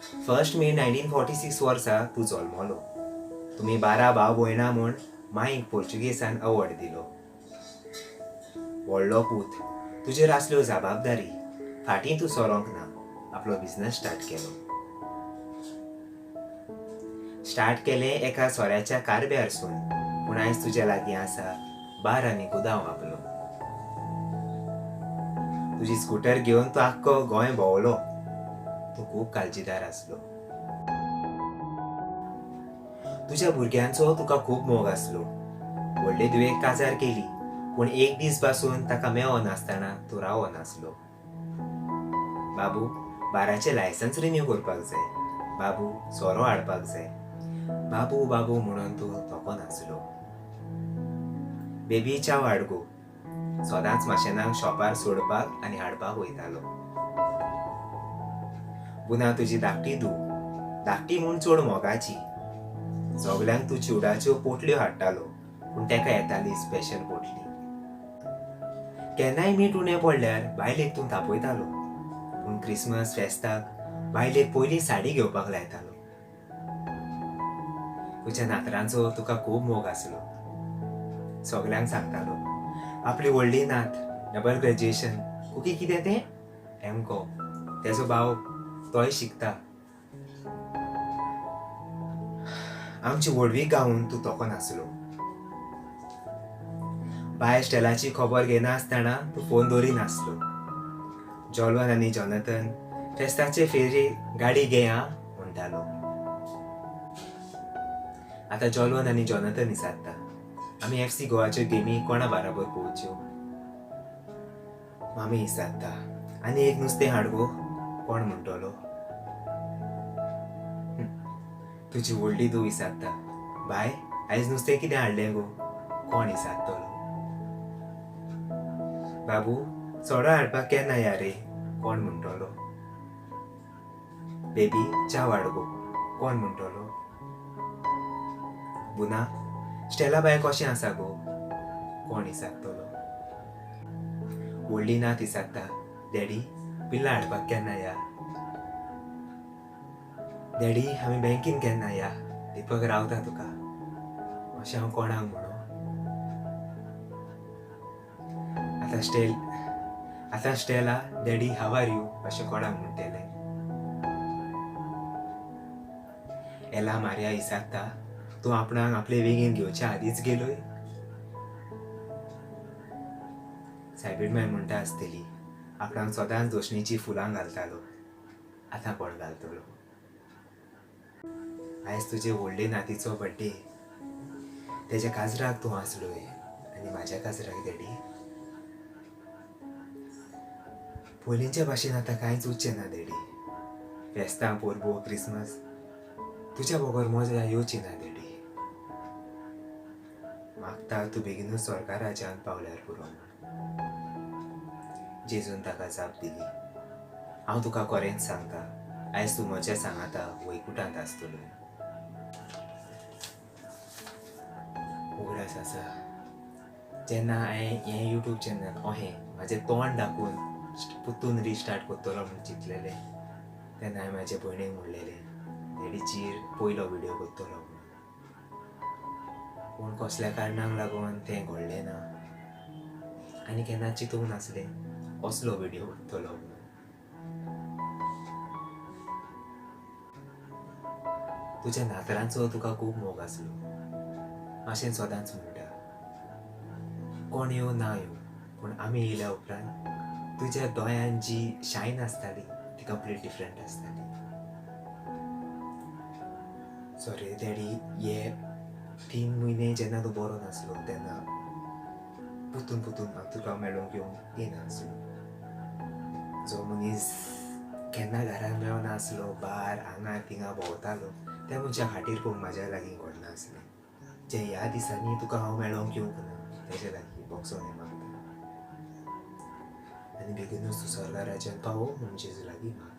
1 मे 1946 वर्सा तूं जल्मलो. तुमी 12 भाव भयणां म्हूण मांयक पोर्चुगेजान अवॉर्ड दिलो. व्हडलो पूत, तुजेर आसल्यो जबाबदारी फाटीं तूं सरोंक ना. आपलो बिझनस स्टार्ट केलो. स्टार्ट केलें एका सोऱ्याच्या कारब्यारसून, पूण आयज तुज्या लागीं आसा बार आनी गुदांव आपलो. तुजी स्कूटर घेवन तूं आख्खो गोंय भोंवलो. तूं खूब काळजीदार आसलो. तुज्या भुरग्यांचो तुका खूब मोग आसलो. व्हडले धुवेक काजार केली, पूण एक दीस पासून ताका मेळ्ळो नासतना तूं रावो नासलो. बाबू, बाराचें लायसन्स रिन्यू करपाक जाय. बाबू, सोरो हाडपाक जाय. बाबू बाबू म्हणून तूं तोको नासलो. बेबी चाव हाड गो. सदांच माशेनाक शॉपार सोडपाक आनी हाडपाक वयतालो. पुना तुजी धाकटी धूव, धाकटी म्हूण चड मोगाची. सगल्यांक तूं चिवडाच्यो पोटल्यो हाडटालो, पूण तेका येताली स्पेशल पोटली. केन्नाय मीठ उणें पडल्यार बायलेक तूं तापयतालो, पूण क्रिसमस फेस्ताक बायलेक पयली साडी घेवपाक लायतालो. तुज्या नातरांचो तुका खूब मोग आसलो. सगल्यांक सांगतालो, आपली व्हडली नात, डबल ग्रॅज्युएशन, कुकी कितें तें एमको. तेजो भाव तोय शिकता. आमची व्हडवीक गावून तूं तोको नासलो. बाय स्टेलाची खबर घेनासतना तूं फोन दवरिनासलो. जॉल्वन आनी जॉनथन फेस्ताचे फेरयेक गाडी घे आं म्हणटालो. आतां जॉल्वन आनी जॉनथन विचारता, आमी FC गोवाच्यो गेमी कोणा बाराबर पळोवच्यो. मामी विचारता, आनी एक नुस्तें हाड गो. कोण म्हणटलो. तुजी व्हडली धूव विचारता, बाय आयज नुस्तें कितें हाडलें गो. कोण विचारतलो. बाबू, सोरो हाडपाक केन्ना या रे. कोण म्हणटलो. बेबी, च्या हाड गो. कोण म्हणटलो. बुना, स्टेला बाय कशें आसा गो. कोण विचारतलो. व्हडली नात विचारता, डॅडी पिल्लां हाडपाक केन्ना या. डॅडी, आमी बँकेन केन्ना या. दीपक रावता तुका. अशें हांव कोणाक म्हणो. आतां Stella daddy how are you अशें कोणाक म्हणटलें. एला मारिया विचारता, तूं आपणाक आपले वेगीन घेवच्या आदींच गेलोय. सायबीण माय म्हणटा आसतली, आपणाक सदांच दोशणीची फुलां घालतालो, आतां कोण घालतलो. आयज तुजे व्हडले नातीचो बड्डे. तेज्या काजराक तूं आसलोय आनी म्हाज्या काजराक डॅडी. पयलींच्या भाशेन आतां कांयच उरचें ना डॅडी. फेस्तां पोरबो क्रिसमस तुज्या बरोबर मजा येवची ना डॅडी. मागता तूं बेगीनूच स्वर्गा राज्यांत पावल्यार पुरो म्हूण. जेजून ताका जाप दिली. हांव तुका खरेंच सांगता, आयज तूं म्हज्या सांगाता वैकुंठांत आसतलो. उगडास आसा. जेन्ना हांवें हें यूट्यूब चॅनल अहें म्हाजें तोंड दाखोवन पुतून रिस्टार्ट करतलो म्हूण चिंतलेलें, तेन्ना हांवें म्हाज्या भयणीक म्हणलेलें डॅडीचेर पयलो व्हिडियो करतलो म्हणून. पूण कसल्या कारणाक लागून तें घडलें ना. आनी केन्ना चिंतूंक नासलें असलो व्हिडियो करतलो म्हणून. तुज्या नातरांचो तुका खूब मोग आसलो. मातशें सदांच म्हणटा, कोण येवं ना येवं, पूण आमी येयल्या उपरांत तुज्या दोळ्यांत जी शायन आसताली ती कंप्लीट डिफरंट आसताली. सॉरी डॅडी, हे 3 म्हयने जेन्ना तूं बरो नासलो तेन्ना पुतून हांव तुका मेळोंक येवंक येनासलो. जो मनीस केन्ना घरान मेळना आसलो, भायर हांगा थिंगा भोंवतालो, त्या मनशा खातीर पूण म्हाज्या लागीं घडनासलें. जे ह्या दिसांनी तुका हांव मेळोंक येवंक ना तेजे लागीं बॉक्सोन मागता. आनी बेगीनूच तूं स्वर्गा राज्यांत पावो म्हूण जेजू लागीं मागता.